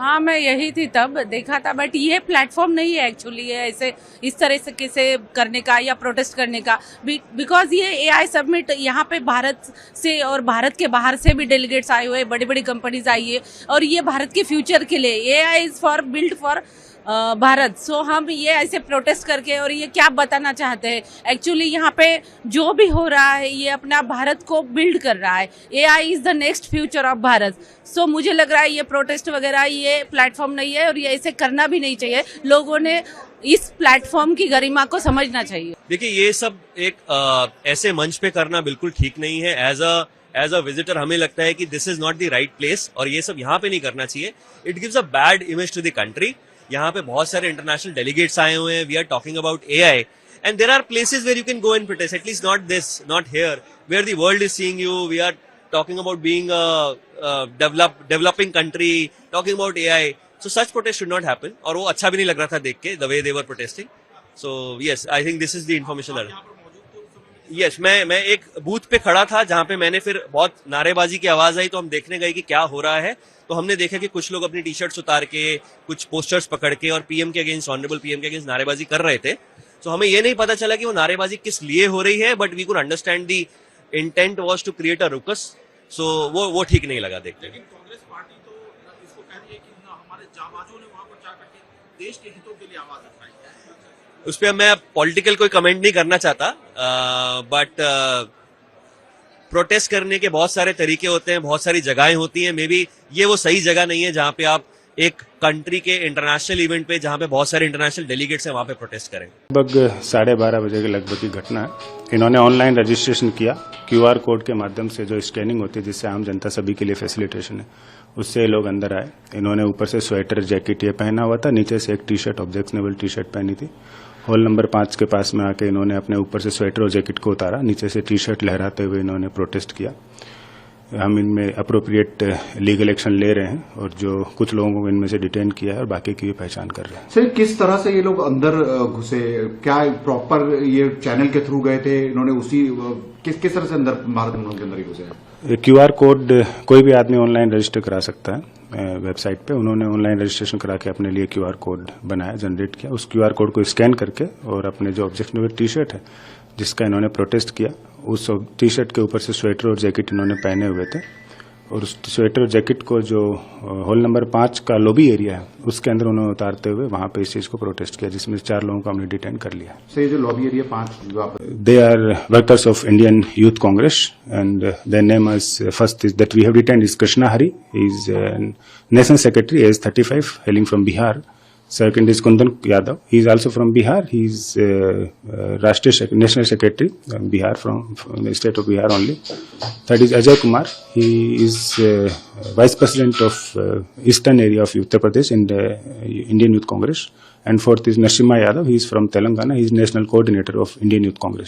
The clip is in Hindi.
हाँ, मैं यही थी तब देखा था, बट ये प्लेटफॉर्म नहीं है एक्चुअली ये ऐसे इस तरह से कैसे करने का या प्रोटेस्ट करने का, बिकॉज ये एआई समिट यहाँ पे भारत से और भारत के बाहर से भी डेलीगेट्स आए हुए, बड़ी बड़ी कंपनीज आई है, और ये भारत के फ्यूचर के लिए AI is for build for Bharat. So हम ये ऐसे प्रोटेस्ट करके और ये क्या बताना चाहते हैं एक्चुअली यहाँ पे जो भी हो रहा है ये अपना भारत को बिल्ड कर रहा है। AI is the next future of Bharat. So मुझे लग रहा है ये प्रोटेस्ट वगैरह ये प्लेटफॉर्म नहीं है और ये ऐसे करना भी नहीं चाहिए। लोगों ने इस प्लेटफॉर्म की गरिमा को समझना चाहिए। देखिए ये सब एक ऐसे मंच पे करना बिल्कुल ठीक नहीं है। एज अ विजिटर हमें लगता है कि this is not the right place और ये सब यहाँ पे नहीं करना चाहिए। It gives a bad image to the country. यहाँ पे बहुत सारे इंटरनेशनल डेलीगेट्स आए हुए हैं। We are talking about AI and there are places where you can go and protest, at least not this, not here where the world is seeing you. We are talking about being a developing country, talking about AI. So such protest should not happen. और वो अच्छा भी नहीं लग रहा था देख के, the way they were protesting. So yes, I think this is the information. Yes, मैं एक बूथ पे खड़ा था जहाँ पे मैंने फिर बहुत नारेबाजी की आवाज आई तो हम देखने गए कि क्या हो रहा है। तो हमने देखा कि कुछ लोग अपनी टी शर्ट्स उतार के, कुछ पोस्टर्स पकड़ के और पीएम के अगेंस्ट, ऑनरेबल पीएम के अगेंस्ट नारेबाजी कर रहे थे। तो हमें ये नहीं पता चला कि वो नारेबाजी किस लिए हो रही है, but we could understand the intent was to create a ruckus. So वो ठीक नहीं लगा देखते। लेकिन कांग्रेस पार्टी तो इसको कह रही है कि हमारे जाबाजों ने वहां पर जाकर के देश के हितों के लिए आवाज उठाई। उस पर मैं पॉलिटिकल कोई कमेंट नहीं करना चाहता, बट प्रोटेस्ट करने के बहुत सारे तरीके होते हैं, बहुत सारी जगहें होती हैं। मे बी ये वो सही जगह नहीं है जहां पे आप एक कंट्री के इंटरनेशनल इवेंट पे, जहां पे बहुत सारे इंटरनेशनल डेलीगेट्स हैं, वहां पे प्रोटेस्ट करें। लगभग 12:30 बजे के लगभग की घटना है। इन्होंने ऑनलाइन रजिस्ट्रेशन किया, क्यूआर कोड के माध्यम से जो स्कैनिंग होती है जिससे आम जनता सभी के लिए फैसिलिटेशन है, उससे लोग अंदर आए। इन्होंने ऊपर से स्वेटर जैकेट ये पहना हुआ था, नीचे से एक T shirt, objectionable T shirt पहनी थी। हॉल नंबर 5 के पास में आके इन्होंने अपने ऊपर से स्वेटर और जैकेट को उतारा, नीचे से टी शर्ट लहराते हुए इन्होंने प्रोटेस्ट किया। हम इनमें अप्रोप्रिएट लीगल एक्शन ले रहे हैं और जो कुछ लोगों को इनमें से डिटेन किया है और बाकी की भी पहचान कर रहे हैं। सर किस तरह से ये लोग अंदर घुसे, क्या प्रॉपर ये चैनल के थ्रू गए थे? इन्होंने उसी किस तरह से अंदर भारत के अंदर ही घुसे? क्यूआर कोड कोई भी आदमी ऑनलाइन रजिस्टर करा सकता है वेबसाइट पे। उन्होंने ऑनलाइन रजिस्ट्रेशन करा के अपने लिए क्यूआर कोड बनाया, जनरेट किया। उस क्यूआर कोड को स्कैन करके और अपने जो ऑब्जेक्शनेबल टी शर्ट है जिसका इन्होंने प्रोटेस्ट किया, उस टी शर्ट के ऊपर से स्वेटर और जैकेट इन्होंने पहने हुए थे और उस स्वेटर और जैकेट को जो हॉल नंबर 5 का लॉबी एरिया है उसके अंदर उन्होंने उतारते हुए वहां पे इस चीज को प्रोटेस्ट किया, जिसमें 4 लोगों को हमने डिटेन कर लिया। सर ये जो lobby area 5, they are workers of Indian Youth Congress and their name is first is that we have detained is Krishna Hari, is national secretary, age 35, hailing from Bihar. Second is Kundan Yadav. He is also from Bihar. He is National Secretary, Bihar, from the state of Bihar only. Third is Ajay Kumar. He is Vice President of Eastern area of Uttar Pradesh in the Indian Youth Congress. And fourth is Narasimha Yadav. He is from Telangana. He is National Coordinator of Indian Youth Congress.